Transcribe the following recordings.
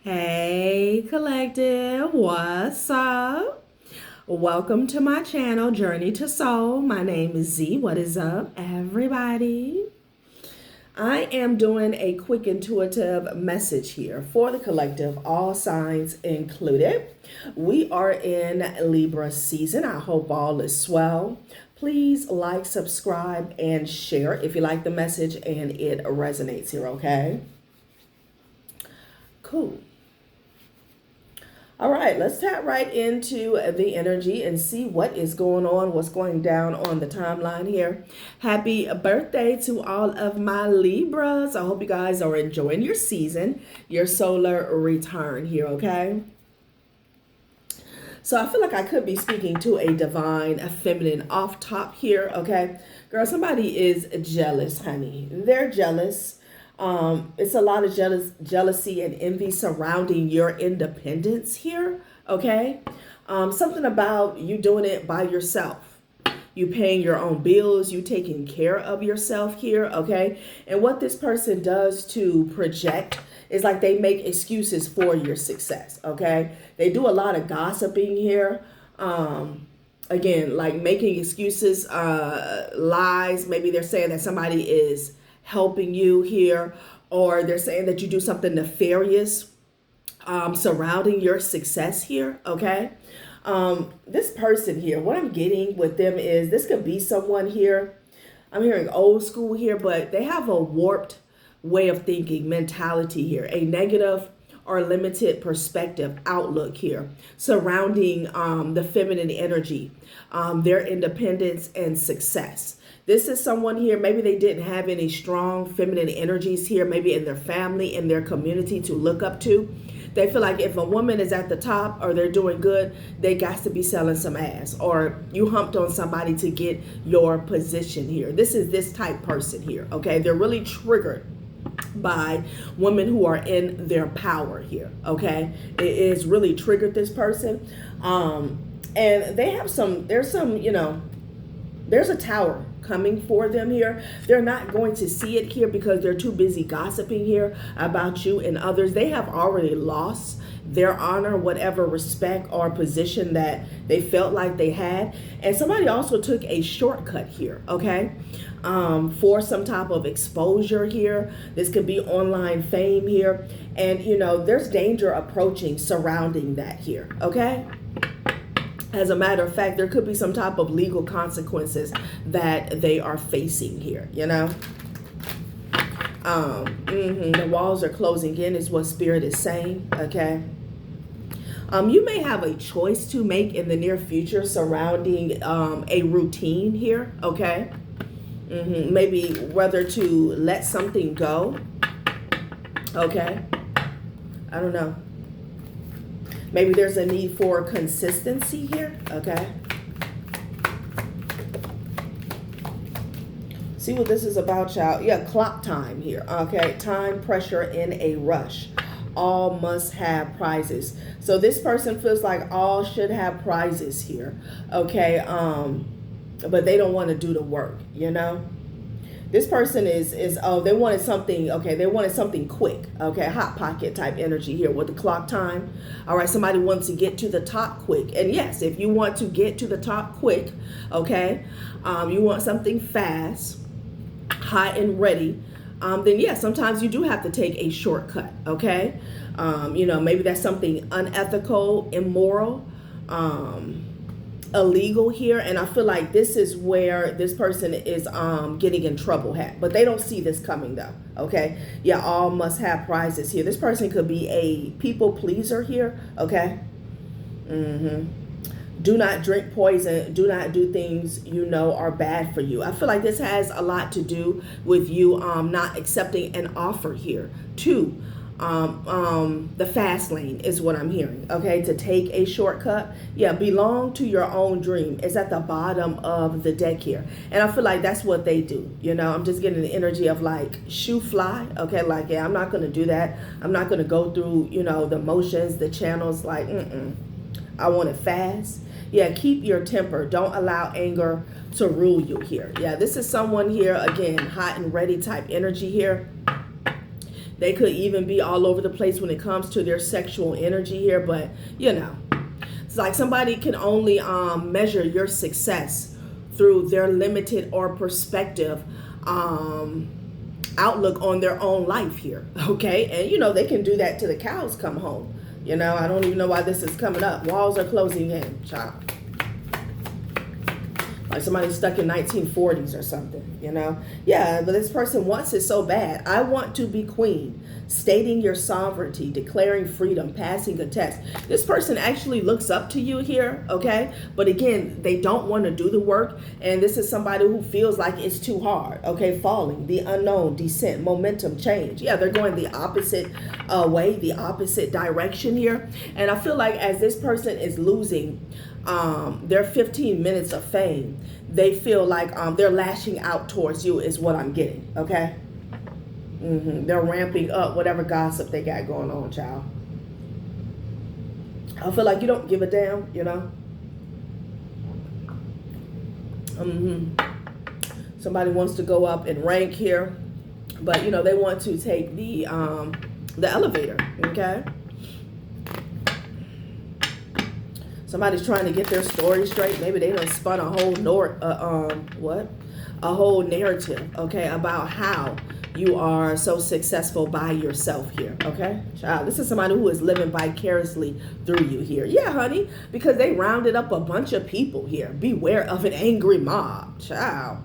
Hey collective, what's up? Welcome to my channel, Journey to Soul. My name is Z. What is up, everybody? I am doing a quick intuitive message here for the collective, all signs included. We are in Libra season. I hope all is swell. Please like, subscribe, and share if you like the message and it resonates here, okay? Cool. All right, let's tap right into the energy and see what is going on, what's going down on the timeline here. Happy birthday to all of my Libras. I hope you guys are enjoying your season, your solar return here, okay? So I feel like I could be speaking to a divine, a feminine off top here, okay? Girl, somebody is jealous, honey. They're jealous. It's a lot of jealousy and envy surrounding your independence here, okay? Something about you doing it by yourself. You paying your own bills, you taking care of yourself here, okay? And what this person does to project is like they make excuses for your success, okay? They do a lot of gossiping here. Again, like making excuses, lies. Maybe they're saying that somebody is helping you here, or they're saying that you do something nefarious surrounding your success here, okay? This person here, what I'm getting with them is this could be someone here. I'm hearing old school here, but they have a warped way of thinking, mentality here, a negative or limited perspective outlook here surrounding the feminine energy, their independence and success. This is someone here, maybe they didn't have any strong feminine energies here, maybe in their family, in their community to look up to. They feel like if a woman is at the top or they're doing good, they got to be selling some ass, or you humped on somebody to get your position here. This is this type person here, okay? They're really triggered by women who are in their power here, okay? It is really triggered this person. And they have there's a tower coming for them here. They're not going to see it here because they're too busy gossiping here about you and others. They have already lost their honor, whatever respect or position that they felt like they had. And somebody also took a shortcut here, okay? For some type of exposure here. This could be online fame here. And, there's danger approaching surrounding that here, okay? As a matter of fact, there could be some type of legal consequences that they are facing here, The walls are closing in is what Spirit is saying, okay? You may have a choice to make in the near future surrounding a routine here, okay? Maybe whether to let something go, okay? I don't know. Maybe there's a need for consistency here, okay? See what this is about, y'all. Yeah, clock time here, okay? Time, pressure, in a rush. All must have prizes. So this person feels like all should have prizes here, okay? But they don't want to do the work, This person is they wanted something, okay, they wanted something quick, okay, hot pocket type energy here with the clock time. All right, somebody wants to get to the top quick. And yes, if you want to get to the top quick, okay, you want something fast, hot and ready, then yes, sometimes you do have to take a shortcut, okay? Maybe that's something unethical, immoral, illegal here, and I feel like this is where this person is getting in trouble at, but they don't see this coming though, okay? Yeah, all must have prizes here. This person could be a people pleaser here, okay? Do not drink poison. Do not do things are bad for you. I feel like this has a lot to do with you not accepting an offer here. Two, the fast lane is what I'm hearing, okay? To take a shortcut. Yeah, belong to your own dream is at the bottom of the deck here. And I feel like that's what they do, I'm just getting the energy of like shoe fly, okay? Like, yeah, I'm not going to do that. I'm not going to go through, the motions, the channels, like, I want it fast. Yeah, keep your temper. Don't allow anger to rule you here. Yeah, this is someone here, again, hot and ready type energy here. They could even be all over the place when it comes to their sexual energy here. But, you know, it's like somebody can only measure your success through their limited or perspective outlook on their own life here. Okay. And, you know, they can do that till the cows come home. You know, I don't even know why this is coming up. Walls are closing in, child. Like somebody stuck in 1940s or something, you know? Yeah, but this person wants it so bad. I want to be queen. Stating your sovereignty, declaring freedom, passing a test. This person actually looks up to you here, okay? But again, they don't want to do the work. And this is somebody who feels like it's too hard, okay? Falling, the unknown, descent, momentum, change. Yeah, they're going the opposite way, the opposite direction here. And I feel like as this person is losing their 15 minutes of fame, they feel like they're lashing out towards you is what I'm getting, okay? They're ramping up whatever gossip they got going on, child. I feel like you don't give a damn, you know? Somebody wants to go up in rank here, but, you know, they want to take the elevator, okay? Somebody's trying to get their story straight. Maybe they done spun a whole a whole narrative, okay, about how you are so successful by yourself here, okay? Child, this is somebody who is living vicariously through you here. Yeah, honey, because they rounded up a bunch of people here. Beware of an angry mob, child.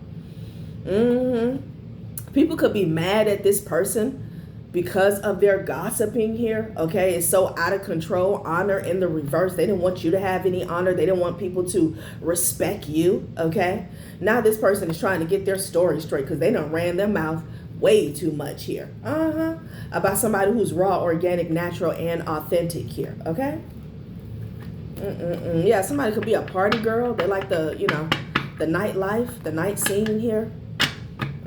People could be mad at this person because of their gossiping here, okay? It's so out of control. Honor in the reverse. They didn't want you to have any honor. They didn't want people to respect you, okay? Now this person is trying to get their story straight because they done ran their mouth way too much here. About somebody who's raw, organic, natural, and authentic here, okay? Yeah, somebody could be a party girl. They like the, you know, the nightlife, the night scene here.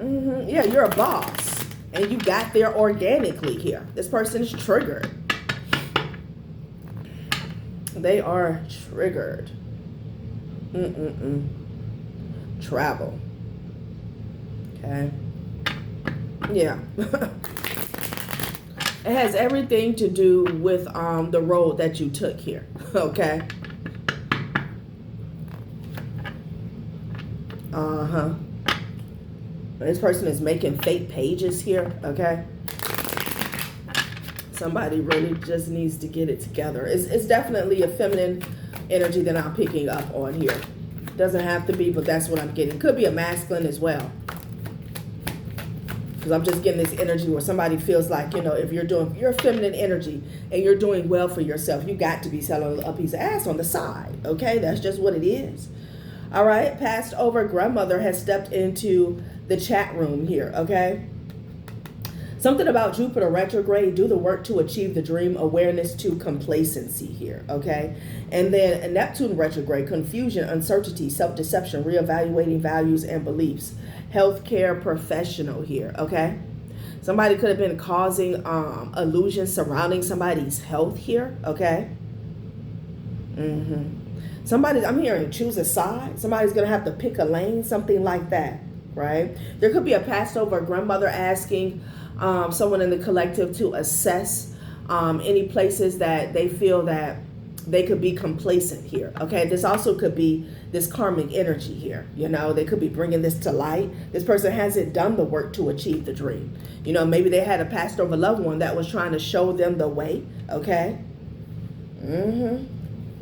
Yeah, you're a boss. And you got there organically here. This person is triggered. They are triggered. Travel. Okay. Yeah. It has everything to do with the road that you took here. Okay. This person is making fake pages here, okay? Somebody really just needs to get it together. It's definitely a feminine energy that I'm picking up on here. Doesn't have to be, but that's what I'm getting. Could be a masculine as well. Because I'm just getting this energy where somebody feels like, you know, if you're a feminine energy and you're doing well for yourself, you got to be selling a piece of ass on the side, okay? That's just what it is. All right, passed over grandmother has stepped into the chat room here, okay? Something about Jupiter retrograde, do the work to achieve the dream, awareness to complacency here, okay? And then Neptune retrograde, confusion, uncertainty, self-deception, reevaluating values and beliefs. Healthcare professional here, okay? Somebody could have been causing illusions surrounding somebody's health here, okay? Somebody, I'm hearing choose a side. Somebody's going to have to pick a lane, something like that, right? There could be a passed over grandmother asking someone in the collective to assess any places that they feel that they could be complacent here, okay? This also could be this karmic energy here, you know? They could be bringing this to light. This person hasn't done the work to achieve the dream. You know, maybe they had a passed over loved one that was trying to show them the way, okay?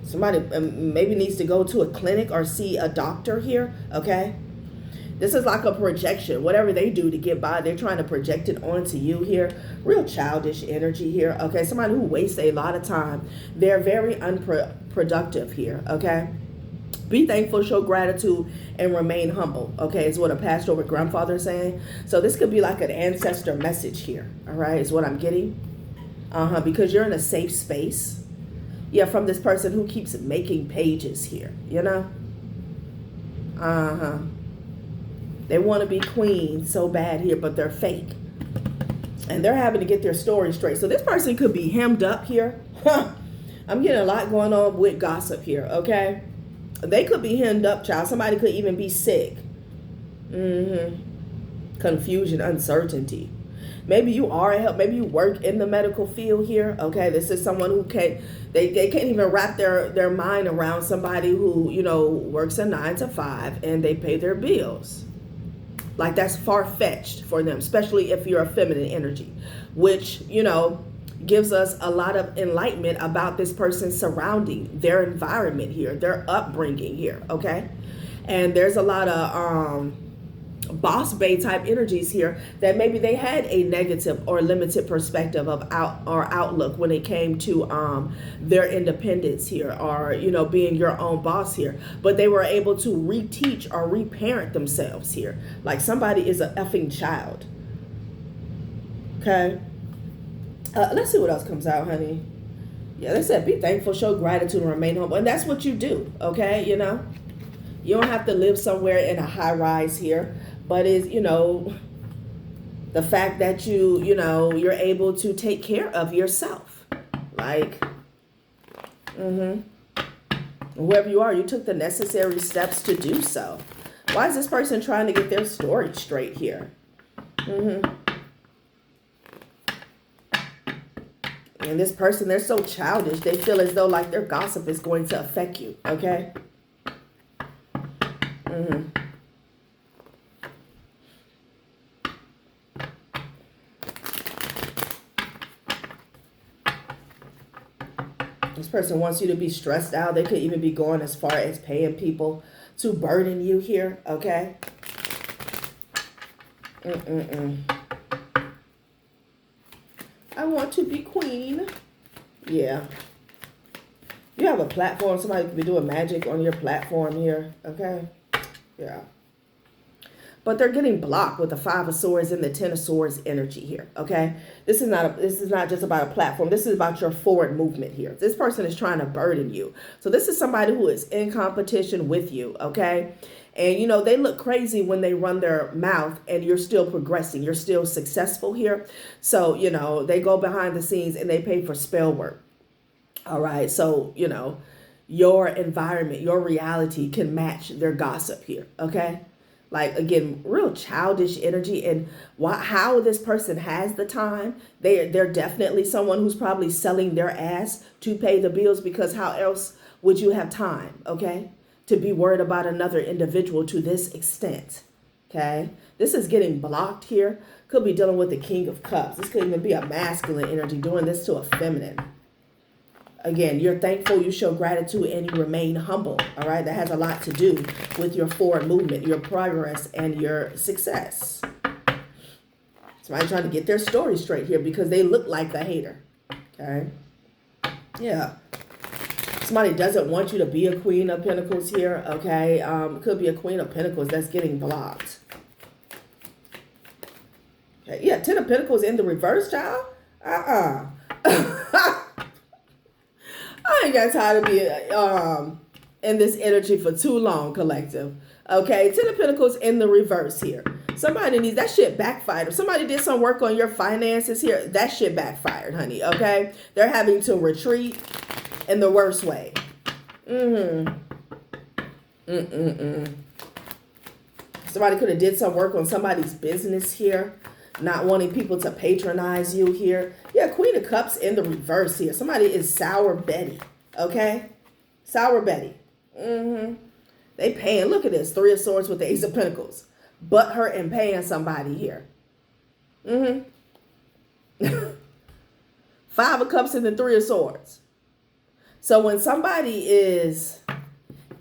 Somebody maybe needs to go to a clinic or see a doctor here, okay? This is like a projection. Whatever they do to get by, they're trying to project it onto you here. Real childish energy here, okay? Somebody who wastes a lot of time. They're very unproductive here, okay? Be thankful, show gratitude, and remain humble, okay? Is what a passed over grandfather is saying. So this could be like an ancestor message here, all right? Is what I'm getting. Because you're in a safe space. Yeah, from this person who keeps making pages here, you know? They want to be queen so bad here, but they're fake. And they're having to get their story straight. So this person could be hemmed up here. I'm getting a lot going on with gossip here, okay? They could be hemmed up, child. Somebody could even be sick. Confusion, uncertainty. Maybe you are a help. Maybe you work in the medical field here. Okay, this is someone who can't, they can't even wrap their mind around somebody who, you know, works a 9 to 5 and they pay their bills. Like, that's far-fetched for them, especially if you're a feminine energy, which, you know, gives us a lot of enlightenment about this person's surrounding, their environment here, their upbringing here, okay? And there's a lot of boss bay type energies here that maybe they had a negative or limited perspective of outlook when it came to their independence here, or, you know, being your own boss here, but they were able to reteach or reparent themselves here. Like, somebody is an effing child. Okay, let's see what else comes out, honey. Yeah, they said be thankful, show gratitude, and remain humble, and that's what you do. Okay, you know, you don't have to live somewhere in a high rise here, but is, you know, the fact that you know, you're able to take care of yourself. Like, whoever you are, you took the necessary steps to do so. Why is this person trying to get their story straight here? And this person, they're so childish. They feel as though like their gossip is going to affect you. Okay. This person wants you to be stressed out. They could even be going as far as paying people to burden you here, okay? I want to be queen. Yeah. You have a platform. Somebody could be doing magic on your platform here, okay? Yeah. But they're getting blocked with the 5 of Swords and the 10 of Swords energy here, okay? This is not just about a platform. This is about your forward movement here. This person is trying to burden you. So this is somebody who is in competition with you, okay? And, you know, they look crazy when they run their mouth and you're still progressing. You're still successful here. So, you know, they go behind the scenes and they pay for spell work. All right. So, you know, your environment, your reality can match their gossip here, okay? Like, again, real childish energy. And how this person has the time, they're definitely someone who's probably selling their ass to pay the bills, because how else would you have time, okay, to be worried about another individual to this extent, okay? This is getting blocked here. Could be dealing with the King of Cups. This could even be a masculine energy doing this to a feminine. Again, you're thankful, you show gratitude, and you remain humble, all right? That has a lot to do with your forward movement, your progress, and your success. Somebody trying to get their story straight here because they look like the hater, okay? Yeah. Somebody doesn't want you to be a Queen of Pentacles here, okay? It could be a Queen of Pentacles that's getting blocked. Okay, yeah, 10 of Pentacles in the reverse, child? I ain't got time to be in this energy for too long, collective. Okay, 10 of Pentacles in the reverse here. Somebody needs, that shit backfired. If somebody did some work on your finances here, that shit backfired, honey, okay? They're having to retreat in the worst way. Somebody could have did some work on somebody's business here. Not wanting people to patronize you here. Yeah, Queen of Cups in the reverse here. Somebody is Sour Betty, okay? Sour Betty. They paying. Look at this. 3 of Swords with the Ace of Pentacles. Butt hurt and paying somebody here. 5 of Cups and the 3 of Swords. So when somebody is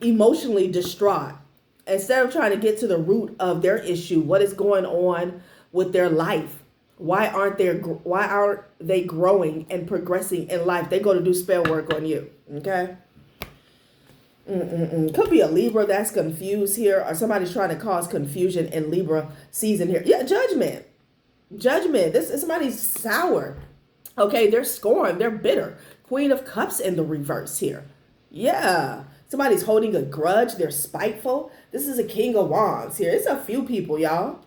emotionally distraught, instead of trying to get to the root of their issue, what is going on with their life, why aren't they growing and progressing in life, they go to do spell work on you, okay? Could be a Libra that's confused here, or somebody's trying to cause confusion in Libra season here. Yeah, judgment. This is somebody's sour, okay? They're scorned, they're bitter. Queen of Cups in the reverse here. Yeah, somebody's holding a grudge, they're spiteful. This is a King of Wands here. It's a few people, y'all.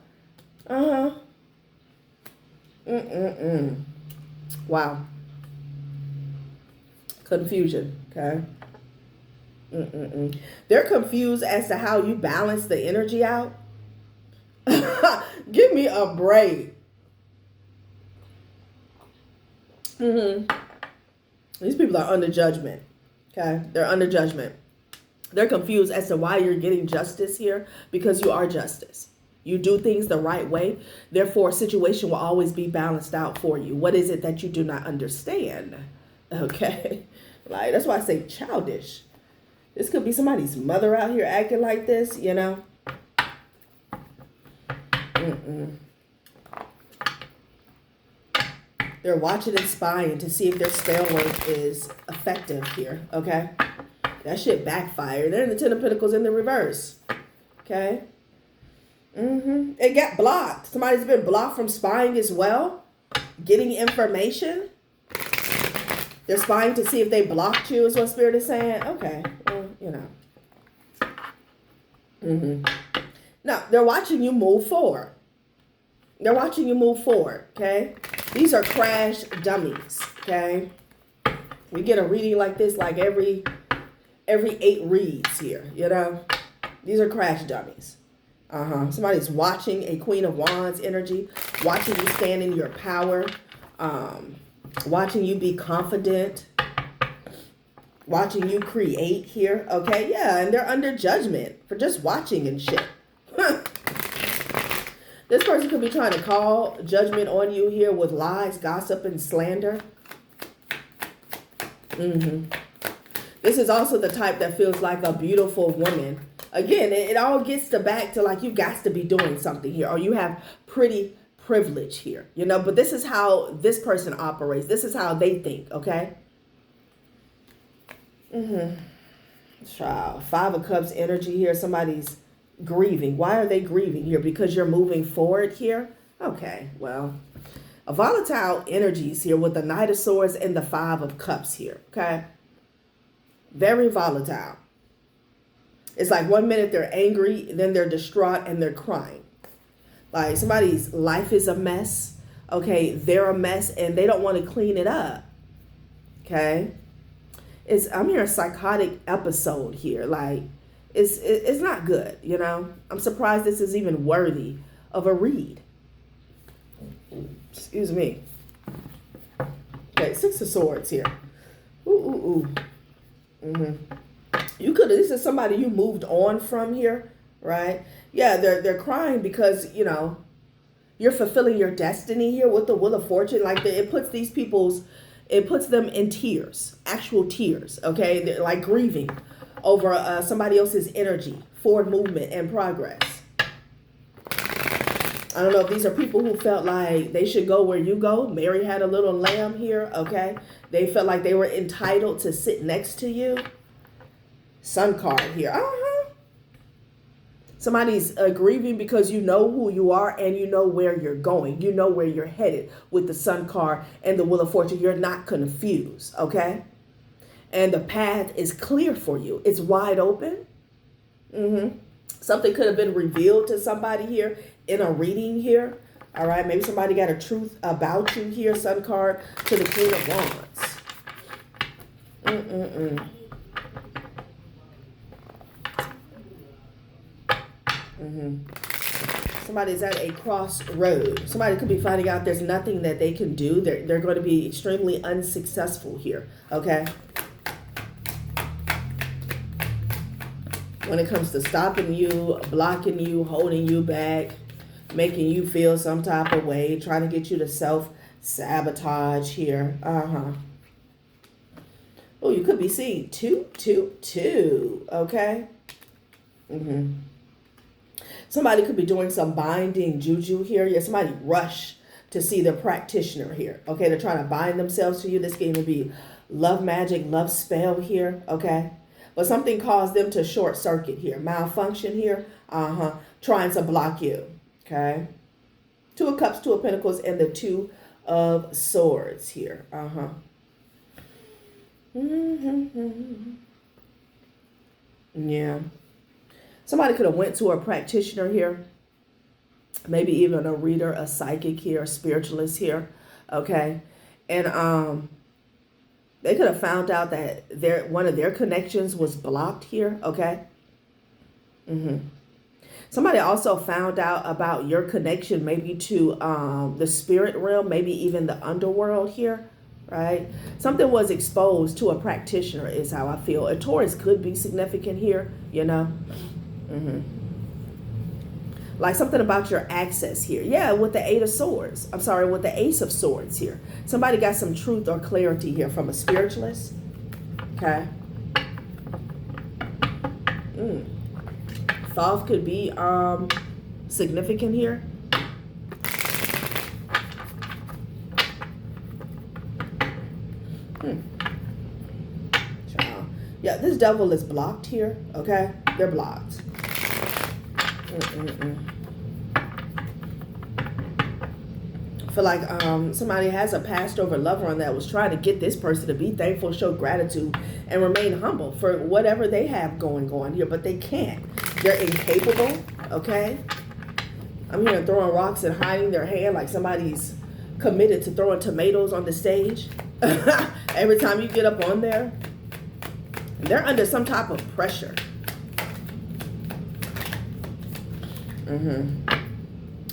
Wow. Confusion, okay? They're confused as to how you balance the energy out. Give me a break. These people are under judgment. Okay, they're under judgment. They're confused as to why you're getting justice here, because you are justice. You do things the right way. Therefore, a situation will always be balanced out for you. What is it that you do not understand? Okay. Like, that's why I say childish. This could be somebody's mother out here acting like this, you know? They're watching and spying to see if their spell work is effective here, okay? That shit backfired. They're in the Ten of Pentacles in the reverse, okay? It got blocked. Somebody's been blocked from spying as well, getting information. They're spying to see if they blocked you, is what Spirit is saying. Okay, well, you know. Now, they're watching you move forward. They're watching you move forward, okay? These are crash dummies, okay? We get a reading like this like every 8 reads here, you know? These are crash dummies. Somebody's watching a Queen of Wands energy, watching you stand in your power, watching you be confident, watching you create here, okay? Yeah, and they're under judgment for just watching and shit. This person could be trying to call judgment on you here with lies, gossip, and slander. This is also the type that feels like a beautiful woman. Again, it all gets back to like you got to be doing something here, or you have pretty privilege here, you know. But this is how this person operates. This is how they think, okay? Child, 5 of Cups energy here. Somebody's grieving. Why are they grieving here? Because you're moving forward here? Okay, well, a volatile energies here with the Knight of Swords and the 5 of Cups here, okay? Very volatile. It's like 1 minute they're angry, then they're distraught and they're crying. Like somebody's life is a mess, okay? They're a mess and they don't want to clean it up, okay? I'm hearing a psychotic episode here, like, it's not good, you know. I'm surprised this is even worthy of a read. Excuse me. Okay, 6 of Swords here. You could. This is somebody you moved on from here, right? Yeah, they're crying because, you know, you're fulfilling your destiny here with the Wheel of Fortune. Like it puts them in tears, actual tears. Okay, they're like grieving over somebody else's energy, forward movement, and progress. I don't know if these are people who felt like they should go where you go. Mary had a little lamb here, okay? They felt like they were entitled to sit next to you. Sun card here. Somebody's grieving because you know who you are and you know where you're going. You know where you're headed with the Sun card and the Wheel of Fortune. You're not confused, okay? And the path is clear for you. It's wide open. Something could have been revealed to somebody here in a reading here. All right, maybe somebody got a truth about you here. Sun card to the Queen of Wands. Somebody's at a crossroad. Somebody could be finding out there's nothing that they can do. They're going to be extremely unsuccessful here, okay? When it comes to stopping you, blocking you, holding you back, making you feel some type of way, trying to get you to self-sabotage here. Oh, you could be seeing 222, okay? Somebody could be doing some binding juju here. Yeah, somebody rush to see the practitioner here, okay? They're trying to bind themselves to you. This can even be love magic, love spell here, okay? But something caused them to short circuit here, malfunction here, trying to block you, okay? 2 of Cups, 2 of Pentacles, and the 2 of Swords here, Yeah. Somebody could have went to a practitioner here, maybe even a reader, a psychic here, a spiritualist here, okay? And they could have found out that one of their connections was blocked here, okay? Somebody also found out about your connection maybe to the spirit realm, maybe even the underworld here, right? Something was exposed to a practitioner is how I feel. A Taurus could be significant here, you know. Like something about your access here. Yeah, with the Eight of Swords. I'm sorry, with the Ace of Swords here. Somebody got some truth or clarity here from a spiritualist. Okay. Thoth could be significant here. Yeah, this devil is blocked here. Okay, they're blocked. I feel like somebody has a passed over loved one that was trying to get this person to be thankful, show gratitude, and remain humble for whatever they have going on here, but they can't. They're incapable, okay? I'm hearing throwing rocks and hiding their hand like somebody's committed to throwing tomatoes on the stage. Every time you get up on there, they're under some type of pressure.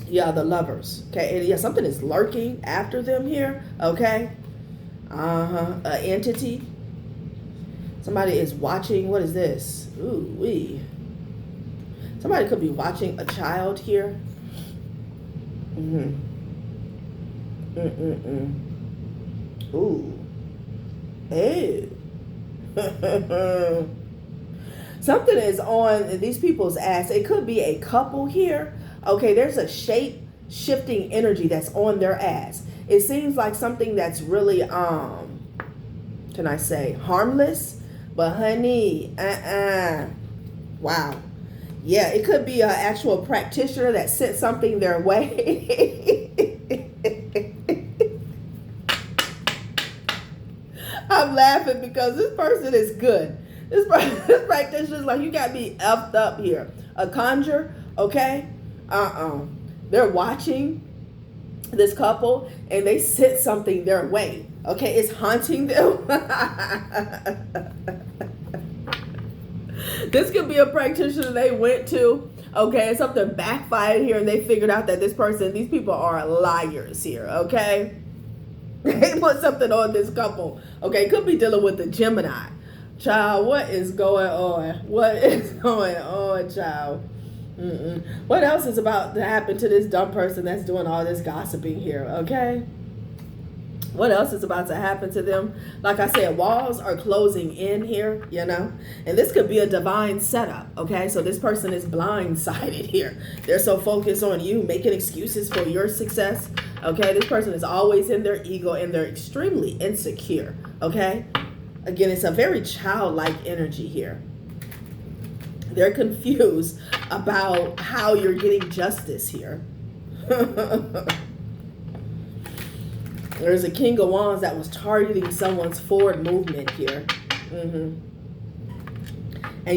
Yeah, the Lovers. Okay, and yeah, something is lurking after them here. Okay. An entity. Somebody is watching. What is this? Ooh wee. Somebody could be watching a child here. Ooh. Hey. Something is on these people's ass. It could be a couple here. Okay, there's a shape-shifting energy that's on their ass. It seems like something that's really, can I say, harmless? But honey, wow. Yeah, it could be an actual practitioner that sent something their way. I'm laughing because this person is good. This practitioner is like, you got me effed up here. A conjure, okay? They're watching this couple and they sent something their way. Okay, it's haunting them. This could be a practitioner they went to. Okay, and something backfired here and they figured out that these people are liars here. Okay, they put something on this couple. Okay, could be dealing with the Gemini. Child, what is going on? What is going on, child? What else is about to happen to this dumb person that's doing all this gossiping here, okay? What else is about to happen to them? Like I said, walls are closing in here, you know? And this could be a divine setup, okay? So this person is blindsided here. They're so focused on you, making excuses for your success, okay? This person is always in their ego and they're extremely insecure, okay? Again, it's a very childlike energy here. They're confused about how you're getting justice here. There's a King of Wands that was targeting someone's forward movement here. And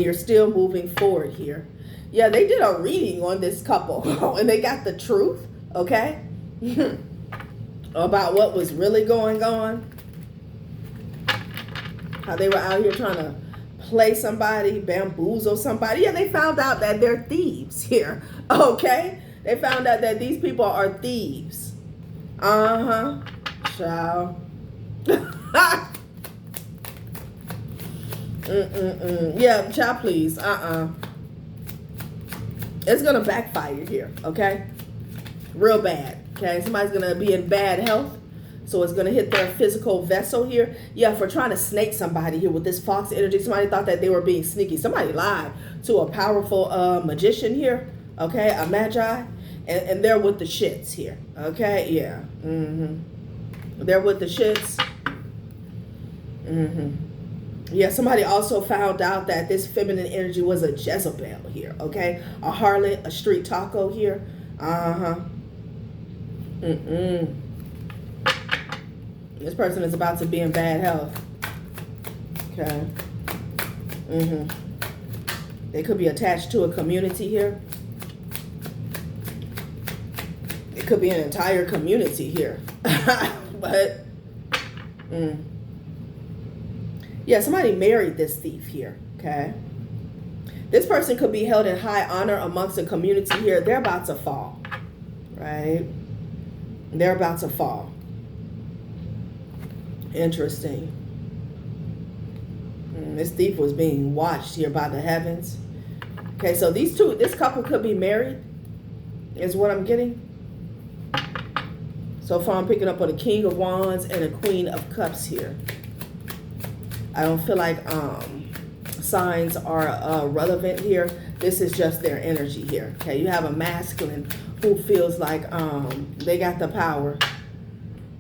you're still moving forward here. Yeah, they did a reading on this couple and they got the truth, okay? About what was really going on. How they were out here trying to play somebody, bamboozle somebody. Yeah, they found out that they're thieves here. Okay? They found out that these people are thieves. Child. Yeah, child, please. It's gonna backfire here, okay? Real bad. Okay, somebody's gonna be in bad health. So it's going to hit their physical vessel here. Yeah, for trying to snake somebody here with this fox energy. Somebody thought that they were being sneaky. Somebody lied to a powerful magician here. Okay, a magi. And they're with the shits here. Okay, yeah. They're with the shits. Yeah, somebody also found out that this feminine energy was a Jezebel here. Okay, a harlot, a street taco here. This person is about to be in bad health. Okay. They could be attached to a community here. It could be an entire community here. But, yeah, somebody married this thief here. Okay. This person could be held in high honor amongst a community here. They're about to fall. Right? They're about to fall. Interesting. This thief was being watched here by the heavens. Okay, so this couple could be married, is what I'm getting. So far I'm picking up on a King of Wands and a Queen of Cups here. I don't feel like signs are relevant here. This is just their energy here. Okay, you have a masculine who feels like they got the power.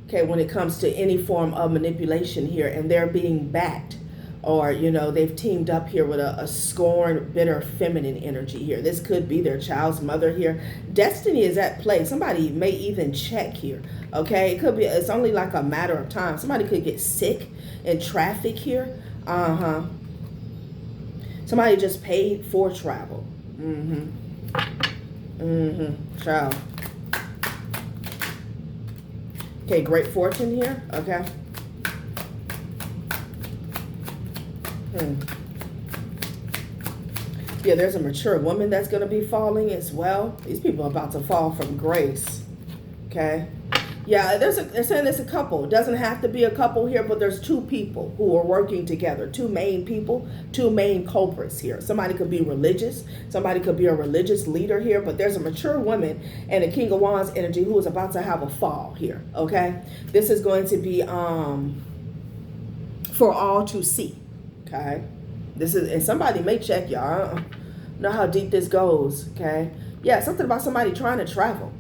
Okay, when it comes to any form of manipulation here, and they're being backed, or, you know, they've teamed up here with a scorned, bitter, feminine energy here. This could be their child's mother here. Destiny is at play. Somebody may even check here, okay? It could be, it's only like a matter of time. Somebody could get sick in traffic here. Somebody just paid for travel. Child. Okay, great fortune here, okay? Yeah, there's a mature woman that's going to be falling as well. These people are about to fall from grace. Okay. Yeah, they're saying there's a couple. It doesn't have to be a couple here, but there's two people who are working together. Two main people, two main culprits here. Somebody could be religious. Somebody could be a religious leader here, but there's a mature woman and a King of Wands energy who is about to have a fall here. Okay. This is going to be for all to see. Okay, this is, and somebody may check y'all. I don't know how deep this goes. Okay, yeah, something about somebody trying to travel.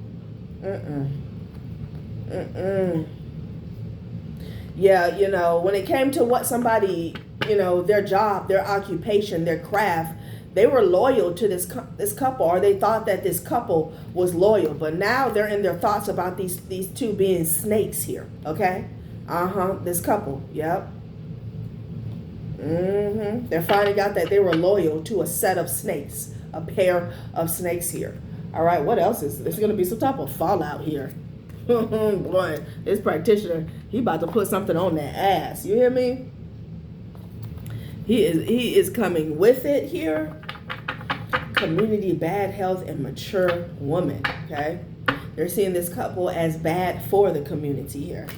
Yeah, you know, when it came to what somebody, you know, their job, their occupation, their craft, they were loyal to this couple, or they thought that this couple was loyal. But now they're in their thoughts about these two being snakes here. Okay, this couple. Yep. They're finding out that they were loyal to a set of snakes, a pair of snakes here. All right, what else is there's going to be some type of fallout here? Boy, this practitioner, he about to put something on that ass. You hear me? He is coming with it here. Community, bad health, and mature woman. Okay, they're seeing this couple as bad for the community here.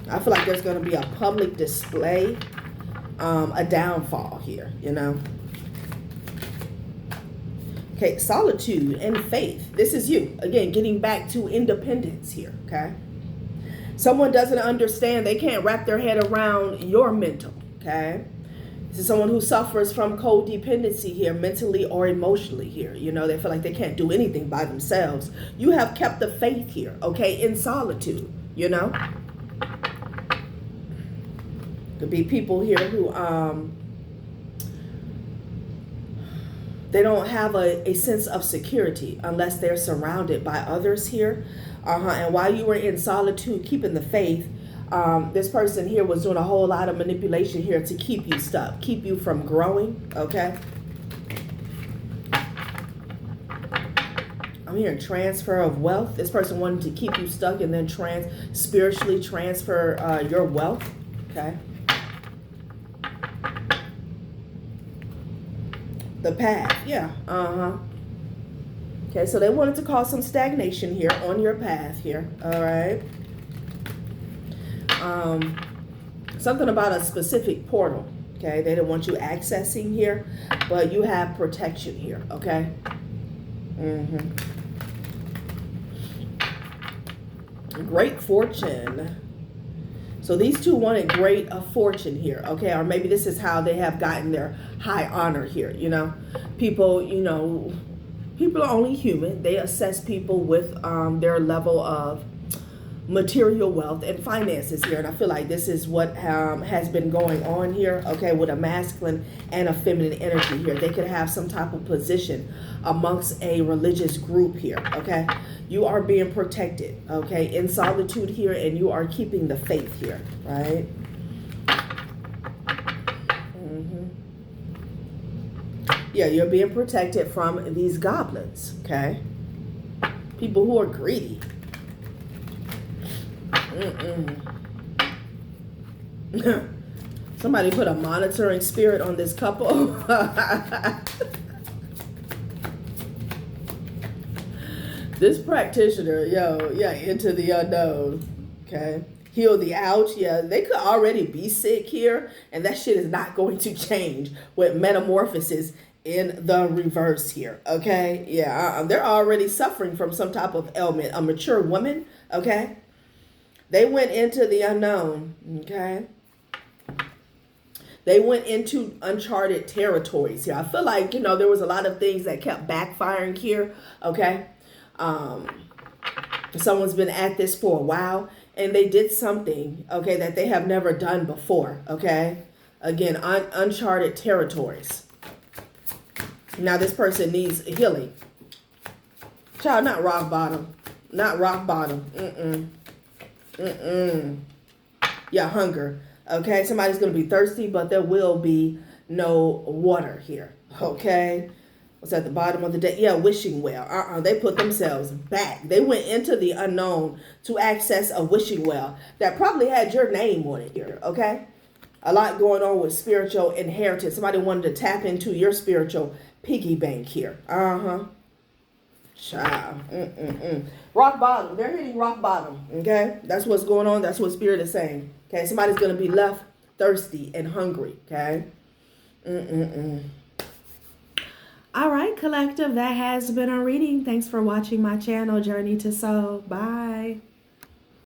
I feel like there's going to be a public display, a downfall here, you know. Okay, solitude and faith. This is you. Again, getting back to independence here, okay? Someone doesn't understand. They can't wrap their head around your mental, okay? This is someone who suffers from codependency here, mentally or emotionally here. You know, they feel like they can't do anything by themselves. You have kept the faith here, okay, in solitude, you know. Could be people here who they don't have a sense of security unless they're surrounded by others here. And while you were in solitude, keeping the faith, this person here was doing a whole lot of manipulation here to keep you stuck, keep you from growing, okay? I'm hearing transfer of wealth. This person wanted to keep you stuck and then spiritually transfer your wealth, okay? The path, yeah, Okay, so they wanted to cause some stagnation here on your path here, all right? Something about a specific portal, okay? They didn't want you accessing here, but you have protection here, okay? Great fortune. So these two wanted great fortune here, okay? Or maybe this is how they have gotten their high honor here, you know? People, you know, people are only human. They assess people with their level of material wealth and finances here. And I feel like this is what has been going on here, okay, with a masculine and a feminine energy here. They could have some type of position amongst a religious group here, okay? You are being protected, okay, in solitude here, and you are keeping the faith here, right? Yeah, you're being protected from these goblins, okay? People who are greedy. Somebody put a monitoring spirit on this couple. This practitioner, yo, yeah, into the unknown, okay? Heal the ouch. Yeah, they could already be sick here, and that shit is not going to change with metamorphosis in the reverse here. Okay, yeah, they're already suffering from some type of ailment. A mature woman. Okay, they went into the unknown. Okay, they went into uncharted territories here. I feel like, you know, there was a lot of things that kept backfiring here. Okay, someone's been at this for a while, and they did something, okay, that they have never done before. Okay, again, uncharted territories. Now this person needs healing. Child, not rock bottom. Not rock bottom. Yeah, hunger. Okay, somebody's going to be thirsty, but there will be no water here. Okay, what's at the bottom of the deck? Yeah, wishing well. They put themselves back. They went into the unknown to access a wishing well that probably had your name on it here. Okay, a lot going on with spiritual inheritance. Somebody wanted to tap into your spiritual piggy bank here. Child. Rock bottom. They're hitting rock bottom. Okay, that's what's going on. That's what spirit is saying. Okay, somebody's going to be left thirsty and hungry. Okay. All right, collective. That has been a reading. Thanks for watching my channel, Journey to Soul. Bye.